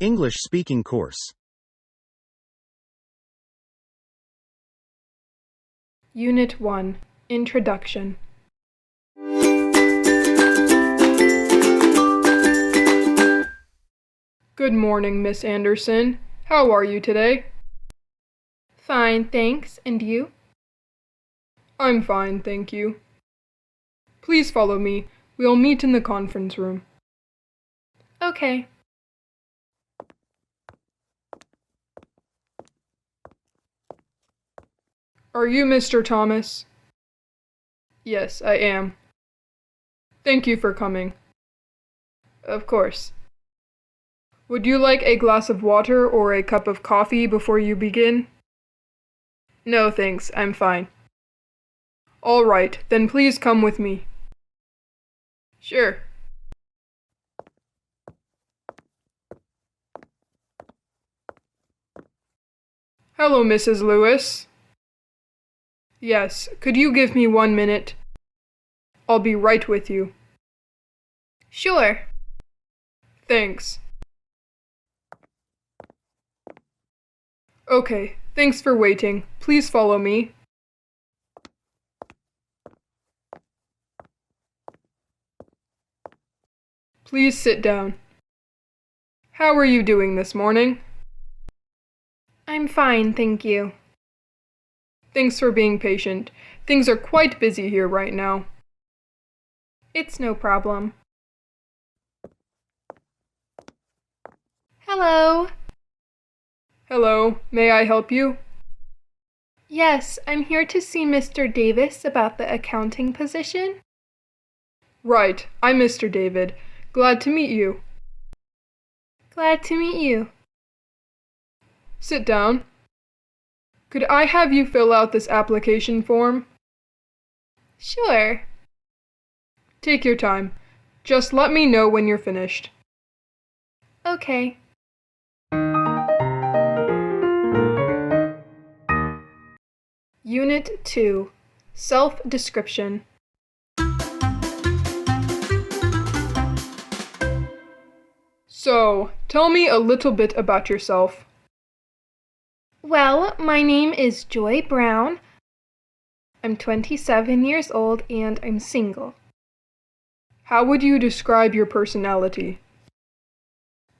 English speaking course. Unit 1, Introduction. Good morning, Miss Anderson. How are you today? Fine, thanks. And you? I'm fine, thank you. Please follow me. We'll meet in the conference room. Okay. Are you Mr. Thomas? Yes, I am. Thank you for coming. Of course. Would you like a glass of water or a cup of coffee before you begin? No, thanks. I'm fine. All right, then please come with me. Sure. Hello, Mrs. Lewis. Yes, could you give me 1 minute? I'll be right with you. Sure. Thanks. Okay, thanks for waiting. Please follow me. Please sit down. How are you doing this morning? I'm fine, thank you. Thanks for being patient. Things are quite busy here right now. It's no problem. Hello. Hello, may I help you? Yes, I'm here to see Mr. Davis about the accounting position. Right, I'm Mr. David. Glad to meet you. Glad to meet you. Sit down. Could I have you fill out this application form? Sure. Take your time. Just let me know when you're finished. Okay. Unit 2, Self-Description. So, tell me a little bit about yourself. Well, my name is Joy Brown. I'm 27 years old and I'm single. How would you describe your personality?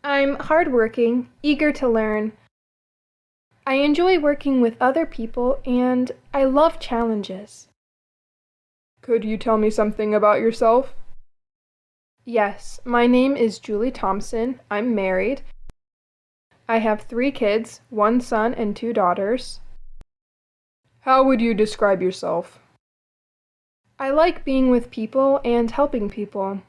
I'm hardworking, eager to learn. I enjoy working with other people and I love challenges. Could you tell me something about yourself? Yes, my name is Julie Thompson. I'm married. I have 3 kids, 1 son and 2 daughters. How would you describe yourself? I like being with people and helping people.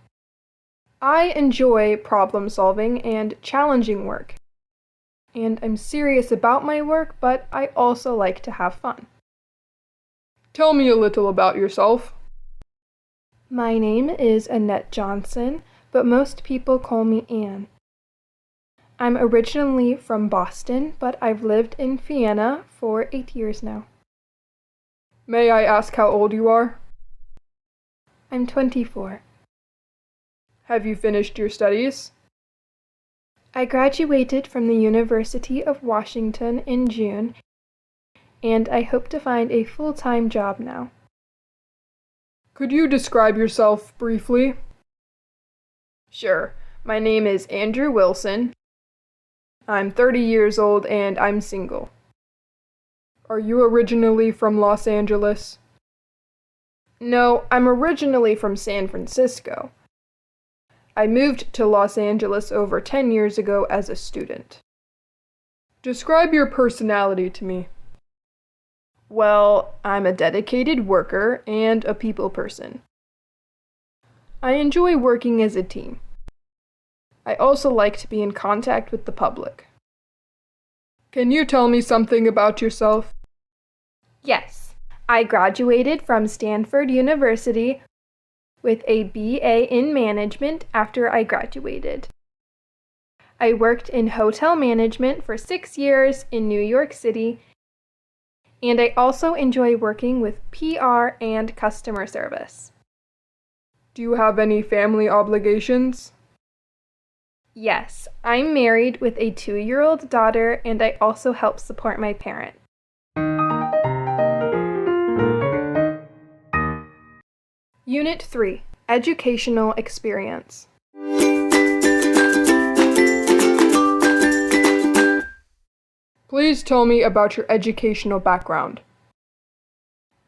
I enjoy problem solving and challenging work. And I'm serious about my work, but I also like to have fun. Tell me a little about yourself. My name is Annette Johnson, but most people call me Anne. I'm originally from Boston, but I've lived in Vienna for 8 years now. May I ask how old you are? I'm 24. Have you finished your studies? I graduated from the University of Washington in June, and I hope to find a full-time job now. Could you describe yourself briefly? Sure. My name is Andrew Wilson. I'm 30 years old and I'm single. Are you originally from Los Angeles? No, I'm originally from San Francisco. I moved to Los Angeles over 10 years ago as a student. Describe your personality to me. Well, I'm a dedicated worker and a people person. I enjoy working as a team. I also like to be in contact with the public. Can you tell me something about yourself? Yes, I graduated from Stanford University with a BA in management after I graduated. I worked in hotel management for 6 years in New York City, and I also enjoy working with PR and customer service. Do you have any family obligations? Yes, I'm married with a 2-year-old daughter, and I also help support my parents. Unit 3, Educational Experience. Please tell me about your educational background.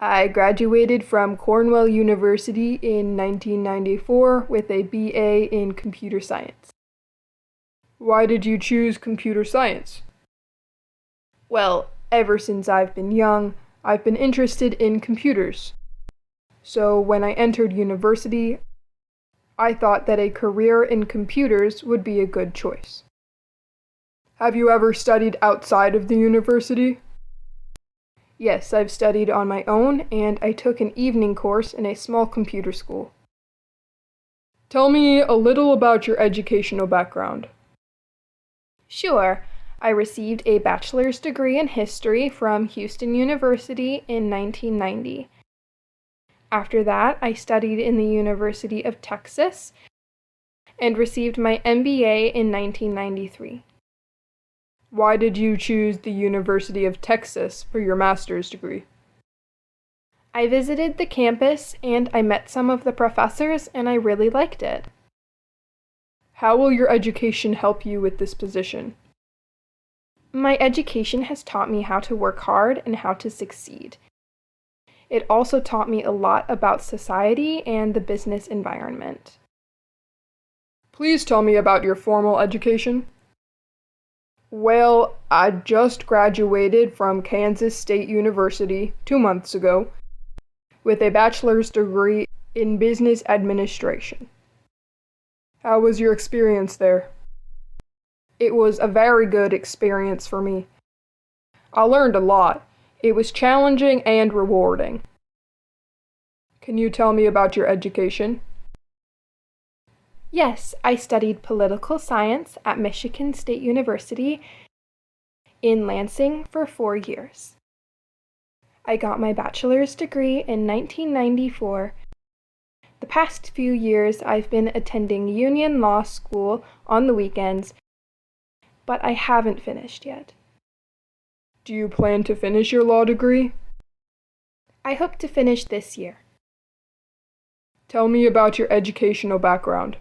I graduated from Cornell University in 1994 with a BA in computer science. Why did you choose computer science? Well, ever since I've been young, I've been interested in computers. So when I entered university, I thought that a career in computers would be a good choice. Have you ever studied outside of the university? Yes, I've studied on my own, and I took an evening course in a small computer school. Tell me a little about your educational background. Sure, I received a bachelor's degree in history from Houston University in 1990. After that, I studied in the University of Texas and received my MBA in 1993. Why did you choose the University of Texas for your master's degree? I visited the campus and I met some of the professors and I really liked it. How will your education help you with this position? My education has taught me how to work hard and how to succeed. It also taught me a lot about society and the business environment. Please tell me about your formal education. Well, I just graduated from Kansas State University 2 months ago with a bachelor's degree in business administration. How was your experience there? It was a very good experience for me. I learned a lot. It was challenging and rewarding. Can you tell me about your education? Yes, I studied political science at Michigan State University in Lansing for 4 years. I got my bachelor's degree in 1994. The past few years I've been attending Union Law School on the weekends, but I haven't finished yet. Do you plan to finish your law degree? I hope to finish this year. Tell me about your educational background.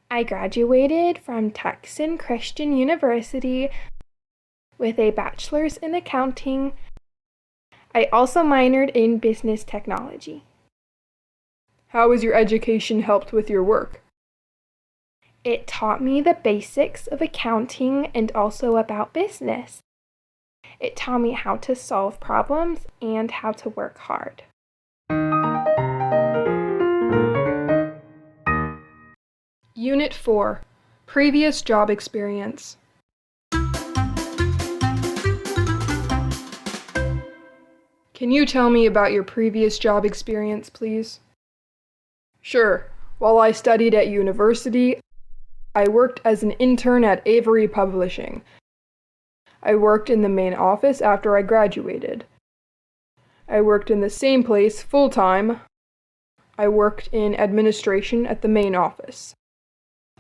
I graduated from Texan Christian University with a bachelor's in accounting. I also minored in business technology. How has your education helped with your work? It taught me the basics of accounting and also about business. It taught me how to solve problems and how to work hard. Unit 4, Previous Job Experience. Can you tell me about your previous job experience, please? Sure. While I studied at university, I worked as an intern at Avery Publishing. I worked in the main office after I graduated. I worked in the same place full-time. I worked in administration at the main office.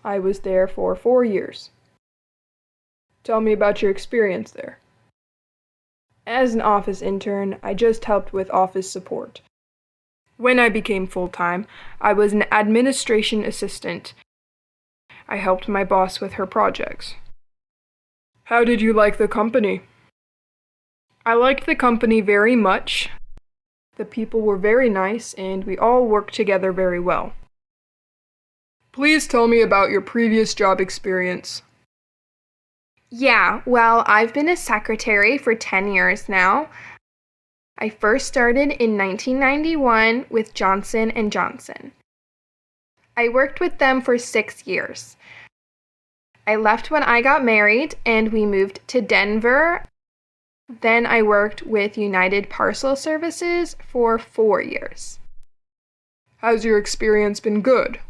I was there for 4 years. Tell me about your experience there. As an office intern, I just helped with office support. When I became full-time, I was an administration assistant. I helped my boss with her projects. How did you like the company? I liked the company very much. The people were very nice, and we all worked together very well. Please tell me about your previous job experience. Yeah, well, I've been a secretary for 10 years now. I first started in 1991 with Johnson & Johnson. I worked with them for 6 years. I left when I got married and we moved to Denver. Then I worked with United Parcel Services for 4 years. Has your experience been good?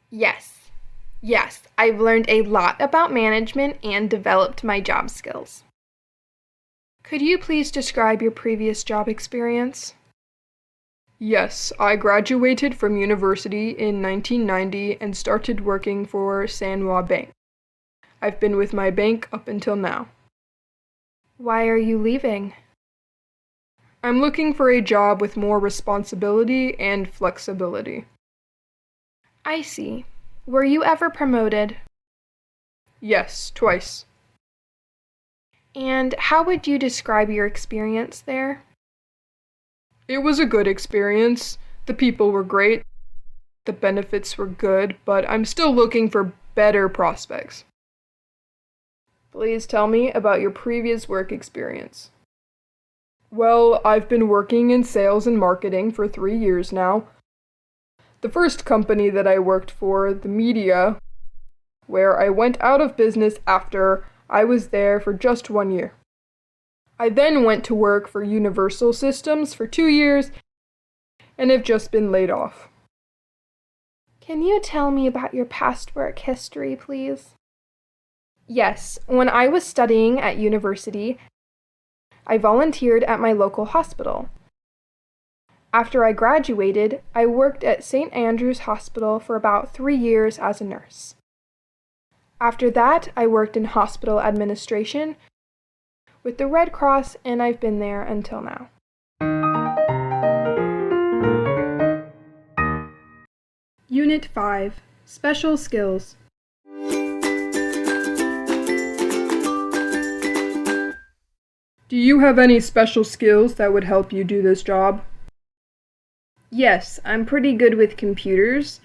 Yes, I've learned a lot about management and developed my job skills. Could you please describe your previous job experience? Yes, I graduated from university in 1990 and started working for Sanwa Bank. I've been with my bank up until now. Why are you leaving? I'm looking for a job with more responsibility and flexibility. I see. Were you ever promoted? Yes, twice. And how would you describe your experience there? It was a good experience. The people were great. The benefits were good, but I'm still looking for better prospects. Please tell me about your previous work experience. Well, I've been working in sales and marketing for 3 years now. The first company that I worked for, the media, where I went out of business after I was there for just 1 year. I then went to work for Universal Systems for 2 years and have just been laid off. Can you tell me about your past work history, please? Yes, when I was studying at university, I volunteered at my local hospital. After I graduated, I worked at St. Andrew's Hospital for about 3 years as a nurse. After that, I worked in hospital administration with the Red Cross, and I've been there until now. Unit 5, Special Skills. Do you have any special skills that would help you do this job? Yes, I'm pretty good with computers.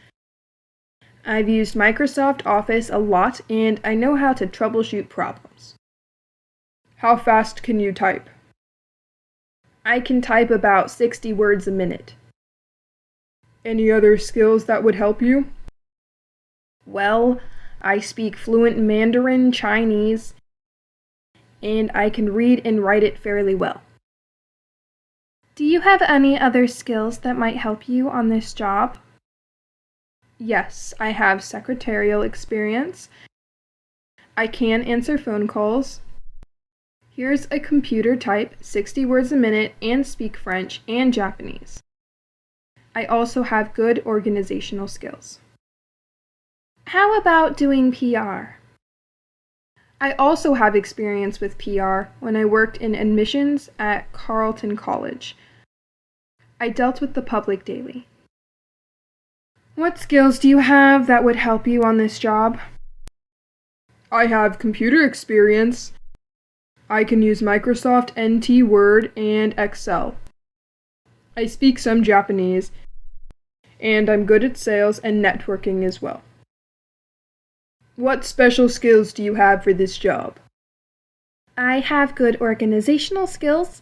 I've used Microsoft Office a lot and I know how to troubleshoot problems. How fast can you type? I can type about 60 words a minute. Any other skills that would help you? Well, I speak fluent Mandarin Chinese, and I can read and write it fairly well. Do you have any other skills that might help you on this job? Yes, I have secretarial experience. I can answer phone calls. Here's a computer type 60 words a minute and speak French and Japanese. I also have good organizational skills. How about doing PR? I also have experience with PR when I worked in admissions at Carleton College. I dealt with the public daily. What skills do you have that would help you on this job? I have computer experience. I can use Microsoft NT Word and Excel. I speak some Japanese, and I'm good at sales and networking as well. What special skills do you have for this job? I have good organizational skills.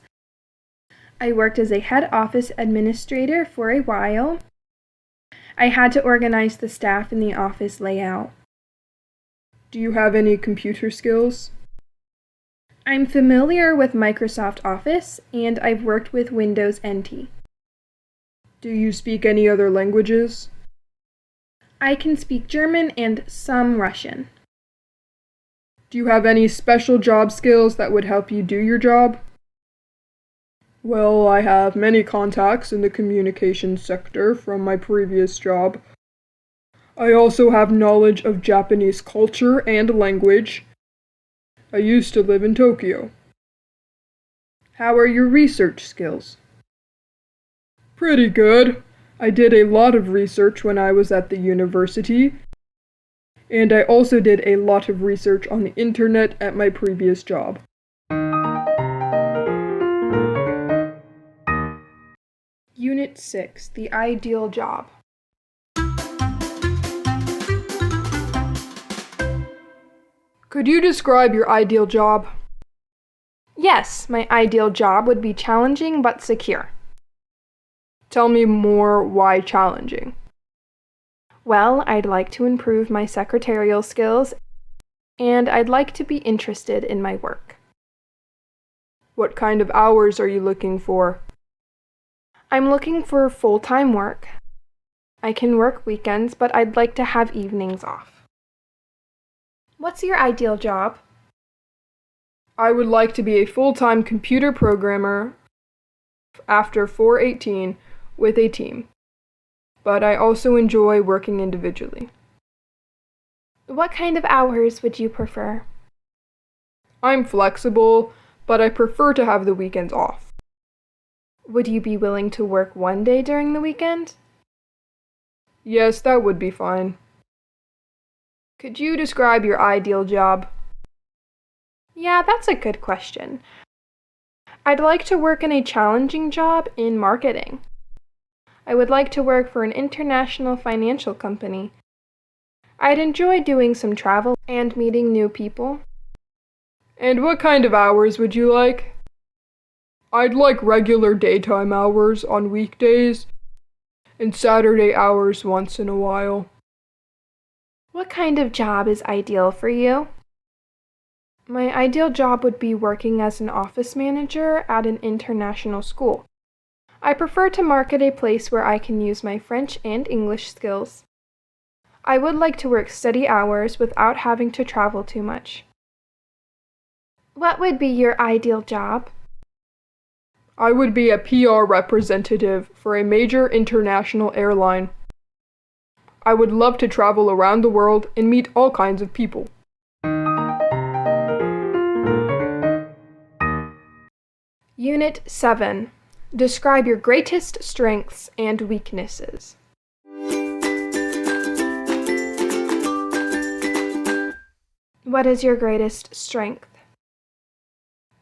I worked as a head office administrator for a while. I had to organize the staff in the office layout. Do you have any computer skills? I'm familiar with Microsoft Office, and I've worked with Windows NT. Do you speak any other languages? I can speak German and some Russian. Do you have any special job skills that would help you do your job? Well, I have many contacts in the communications sector from my previous job. I also have knowledge of Japanese culture and language. I used to live in Tokyo. How are your research skills? Pretty good. I did a lot of research when I was at the university, and I also did a lot of research on the internet at my previous job. Unit 6, The Ideal Job. Could you describe your ideal job? Yes, my ideal job would be challenging but secure. Tell me more why challenging. Well, I'd like to improve my secretarial skills, and I'd like to be interested in my work. What kind of hours are you looking for? I'm looking for full-time work. I can work weekends, but I'd like to have evenings off. What's your ideal job? I would like to be a full-time computer programmer after 418 with a team, but I also enjoy working individually. What kind of hours would you prefer? I'm flexible, but I prefer to have the weekends off. Would you be willing to work one day during the weekend? Yes, that would be fine. Could you describe your ideal job? Yeah, that's a good question. I'd like to work in a challenging job in marketing. I would like to work for an international financial company. I'd enjoy doing some travel and meeting new people. And what kind of hours would you like? I'd like regular daytime hours on weekdays and Saturday hours once in a while. What kind of job is ideal for you? My ideal job would be working as an office manager at an international school. I prefer to market a place where I can use my French and English skills. I would like to work steady hours without having to travel too much. What would be your ideal job? I would be a PR representative for a major international airline. I would love to travel around the world and meet all kinds of people. Unit 7. Describe your greatest strengths and weaknesses. What is your greatest strength?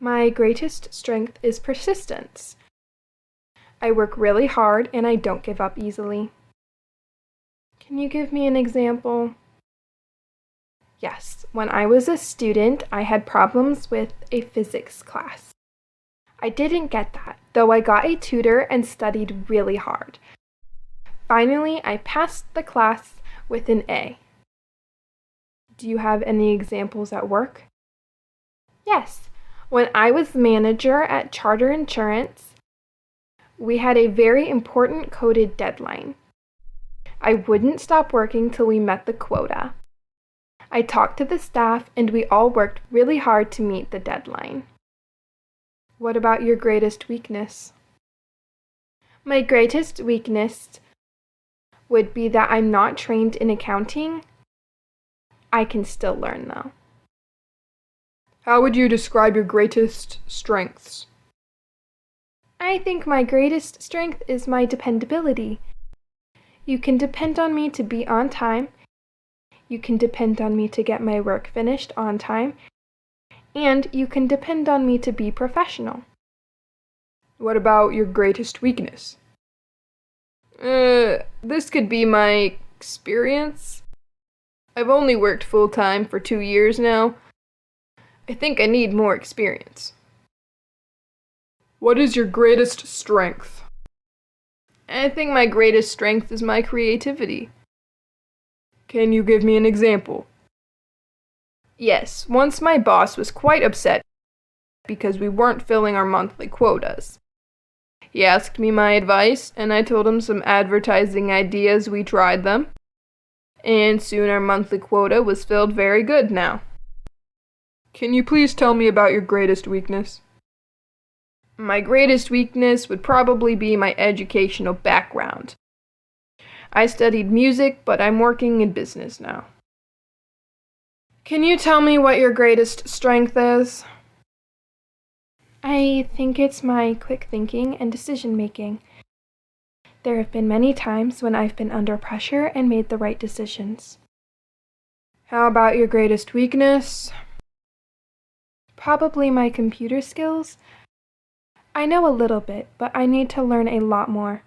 My greatest strength is persistence. I work really hard and I don't give up easily. Can you give me an example? Yes, when I was a student, I had problems with a physics class. I didn't get that, though I got a tutor and studied really hard. Finally, I passed the class with an A. Do you have any examples at work? Yes. When I was manager at Charter Insurance, we had a very important coded deadline. I wouldn't stop working till we met the quota. I talked to the staff and we all worked really hard to meet the deadline. What about your greatest weakness? My greatest weakness would be that I'm not trained in accounting. I can still learn though. How would you describe your greatest strengths? I think my greatest strength is my dependability. You can depend on me to be on time. You can depend on me to get my work finished on time. And you can depend on me to be professional. What about your greatest weakness? This could be my experience. I've only worked full-time for 2 years now. I think I need more experience. What is your greatest strength? I think my greatest strength is my creativity. Can you give me an example? Yes, once my boss was quite upset because we weren't filling our monthly quotas. He asked me my advice, and I told him some advertising ideas. We tried them, and soon our monthly quota was filled very good now. Can you please tell me about your greatest weakness? My greatest weakness would probably be my educational background. I studied music, but I'm working in business now. Can you tell me what your greatest strength is? I think it's my quick thinking and decision making. There have been many times when I've been under pressure and made the right decisions. How about your greatest weakness? Probably my computer skills. I know a little bit, but I need to learn a lot more.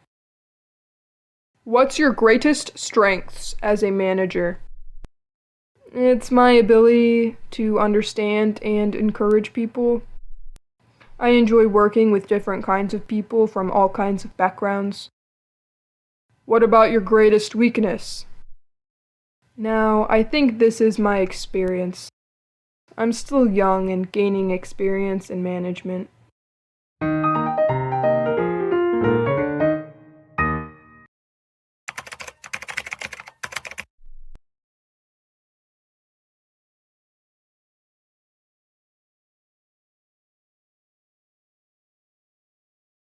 What's your greatest strengths as a manager? It's my ability to understand and encourage people. I enjoy working with different kinds of people from all kinds of backgrounds. What about your greatest weakness? Now, I think this is my experience. I'm still young and gaining experience in management.